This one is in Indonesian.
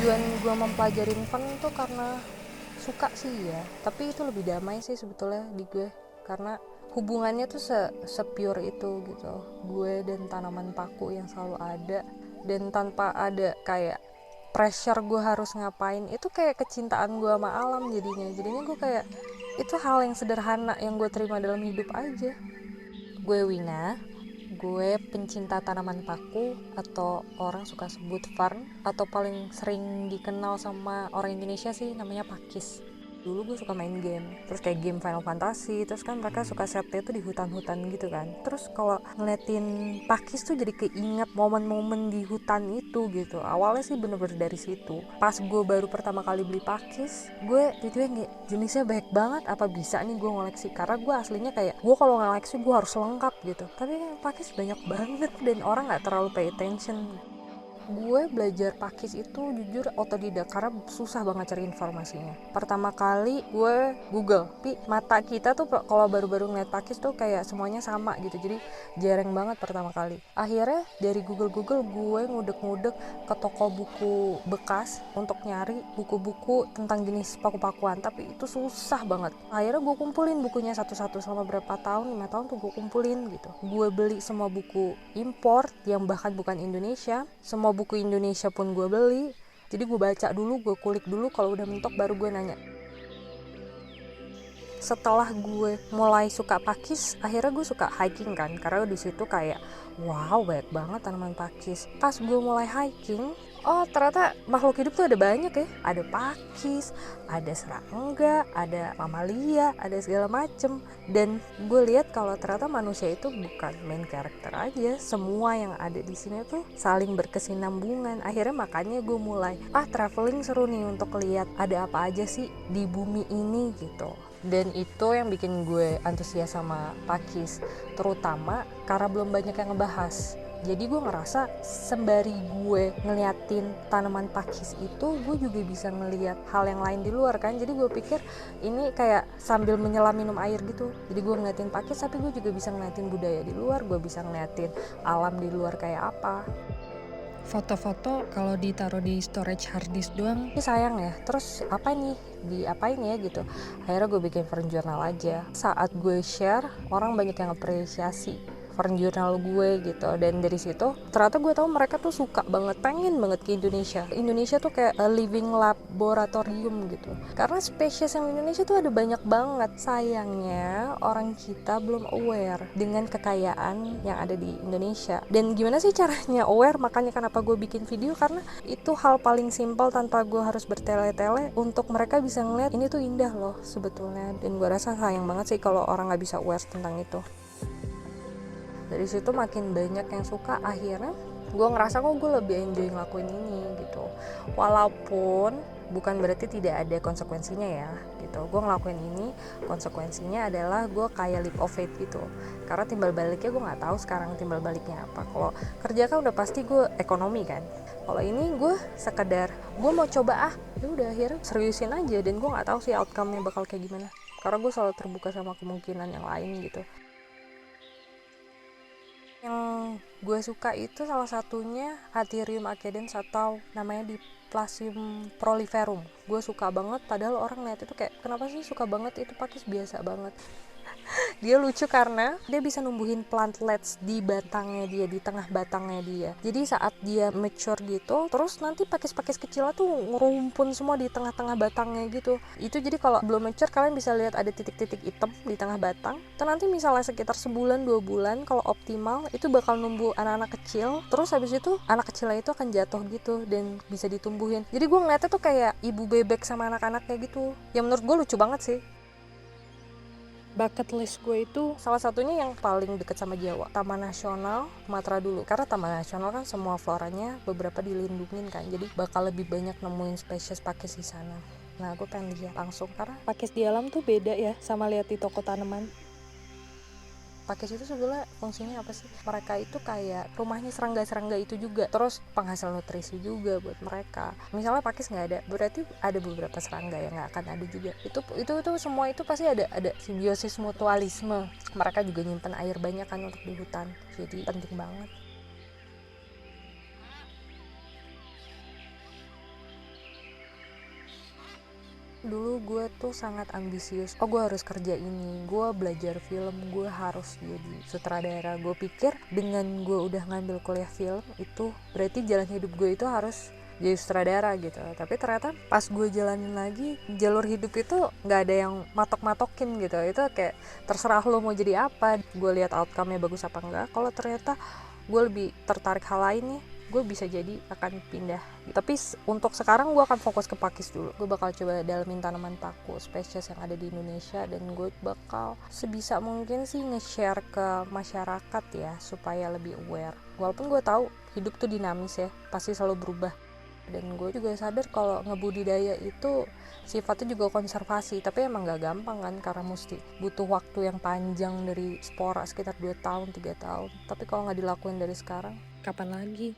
tujuan gue mempelajari fun tuh karena suka sih ya, tapi itu lebih damai sih sebetulnya di gue, karena hubungannya tuh se-pure itu gitu, gue dan tanaman paku yang selalu ada, dan tanpa ada kayak pressure gue harus ngapain. Itu kayak kecintaan gue sama alam jadinya gue kayak itu hal yang sederhana yang gue terima dalam hidup aja. Gue Wina, gue pencinta tanaman paku atau orang suka sebut fern, atau paling sering dikenal sama orang Indonesia sih namanya pakis. Dulu gue suka main game, terus kayak game Final Fantasy, terus kan mereka suka setnya tuh di hutan-hutan gitu kan. Terus kalau ngeliatin pakis tuh jadi keinget momen-momen di hutan itu gitu. Awalnya sih bener-bener dari situ. Pas gue baru pertama kali beli pakis, gue tiba-tiba kayak jenisnya banyak banget, apa bisa nih gue ngoleksi, karena gue aslinya kayak gue kalau ngoleksi gue harus lengkap gitu. Tapi pakis banyak banget dan orang nggak terlalu pay attention. Gue belajar pakis itu jujur otodidak karena susah banget cari informasinya. Pertama kali gue Google, tapi mata kita tuh kalau baru-baru ngeliat pakis tuh kayak semuanya sama gitu, jadi jarang banget pertama kali. Akhirnya dari Google gue ngudek-ngudek ke toko buku bekas untuk nyari buku-buku tentang jenis paku-pakuan, tapi itu susah banget. Akhirnya gue kumpulin bukunya satu-satu selama berapa tahun, 5 tahun tuh gue kumpulin gitu. Gue beli semua buku import yang bahkan bukan Indonesia, semua buku Indonesia pun gue beli. Jadi gue baca dulu, gue kulik dulu, kalau udah mentok baru gue nanya. Setelah gue mulai suka pakis, akhirnya gue suka hiking kan, karena di situ kayak wow banyak banget tanaman pakis. Pas gue mulai hiking, oh ternyata makhluk hidup tuh ada banyak ya, ada pakis, ada serangga, ada mamalia, ada segala macem. Dan gue lihat kalau ternyata manusia itu bukan main karakter aja, semua yang ada di sini tuh saling berkesinambungan. Akhirnya makanya gue mulai traveling seru nih untuk lihat ada apa aja sih di bumi ini gitu. Dan itu yang bikin gue antusias sama pakis, terutama karena belum banyak yang ngebahas. Jadi gue ngerasa sembari gue ngeliatin tanaman pakis itu, gue juga bisa ngeliat hal yang lain di luar kan. Jadi gue pikir ini kayak sambil menyelam minum air gitu. Jadi gue ngeliatin pakis, tapi gue juga bisa ngeliatin budaya di luar, gue bisa ngeliatin alam di luar kayak apa. Foto-foto kalau ditaruh di storage hard disk doang ini sayang ya, terus apa nih diapain ya gitu. Akhirnya gue bikin fern journal aja. Saat gue share, orang banyak yang apresiasi fern journal gue gitu, dan dari situ ternyata gue tahu mereka tuh suka banget, pengen banget ke Indonesia tuh kayak a living laboratorium gitu, karena spesies yang di Indonesia tuh ada banyak banget. Sayangnya orang kita belum aware dengan kekayaan yang ada di Indonesia. Dan gimana sih caranya aware? Makanya kenapa gue bikin video, karena itu hal paling simpel tanpa gue harus bertele-tele untuk mereka bisa ngeliat ini tuh indah loh sebetulnya. Dan gue rasa sayang banget sih kalau orang nggak bisa aware tentang itu. Dari situ makin banyak yang suka, akhirnya gue ngerasa kok gue lebih enjoy ngelakuin ini gitu. Walaupun bukan berarti tidak ada konsekuensinya ya gitu. Gue ngelakuin ini, konsekuensinya adalah gue kayak leap of faith gitu, karena timbal baliknya gue nggak tahu sekarang timbal baliknya apa. Kalau kerja kan udah pasti gue ekonomi kan, kalau ini gue sekedar gue mau coba ya udah, akhirnya seriusin aja. Dan gue nggak tahu sih outcome-nya bakal kayak gimana, karena gue selalu terbuka sama kemungkinan yang lain gitu. Yang gue suka itu salah satunya Atherium accidens atau namanya Diplasmium proliferum. Gue suka banget, padahal orang lihat itu kayak kenapa sih suka banget, itu pakis biasa banget. Dia lucu karena dia bisa numbuhin plantlets di batangnya dia, di tengah batangnya dia. Jadi saat dia mature gitu, terus nanti pakis-pakis kecilnya tuh ngerumpun semua di tengah-tengah batangnya gitu. Itu jadi kalau belum mature kalian bisa lihat ada titik-titik hitam di tengah batang. Dan nanti misalnya sekitar sebulan 2 bulan kalau optimal itu bakal numbuh anak-anak kecil. Terus habis itu anak kecilnya itu akan jatuh gitu dan bisa ditumbuhin. Jadi gue ngeliatnya tuh kayak ibu bebek sama anak-anaknya gitu. Ya menurut gue lucu banget sih. Bucket list gue itu salah satunya yang paling dekat sama Jawa, Taman Nasional Sumatera dulu, karena Taman Nasional kan semua floranya beberapa dilindungin kan, jadi bakal lebih banyak nemuin spesies pakis di sana. Nah gue pengen lihat langsung, karena pakis di alam tuh beda ya sama lihat di toko tanaman. Pakis itu sebenarnya fungsinya apa sih? Mereka itu kayak rumahnya serangga-serangga itu juga, terus penghasil nutrisi juga buat mereka. Misalnya pakis nggak ada, berarti ada beberapa serangga yang nggak akan ada juga. Itu semua itu pasti ada simbiosis mutualisme. Mereka juga nyimpen air banyak kan untuk di hutan, jadi penting banget. Dulu gue tuh sangat ambisius, gue harus kerja ini, gue belajar film, gue harus jadi sutradara. Gue pikir dengan gue udah ngambil kuliah film itu berarti jalan hidup gue itu harus jadi sutradara gitu. Tapi ternyata pas gue jalanin lagi, jalur hidup itu nggak ada yang matok-matokin gitu. Itu kayak terserah lo mau jadi apa. Gue lihat outcome-nya bagus apa enggak. Kalau ternyata gue lebih tertarik hal lain nih, gue bisa jadi akan pindah. Tapi untuk sekarang gue akan fokus ke pakis dulu. Gue bakal coba dalamin tanaman paku spesies yang ada di Indonesia, dan gue bakal sebisa mungkin sih nge-share ke masyarakat ya, supaya lebih aware. Walaupun gue tahu hidup tuh dinamis ya, pasti selalu berubah. Dan gue juga sadar kalau ngebudidaya itu sifatnya juga konservasi, tapi emang gak gampang kan, karena mesti butuh waktu yang panjang dari spora sekitar 2 tahun 3 tahun. Tapi kalau gak dilakuin dari sekarang, kapan lagi?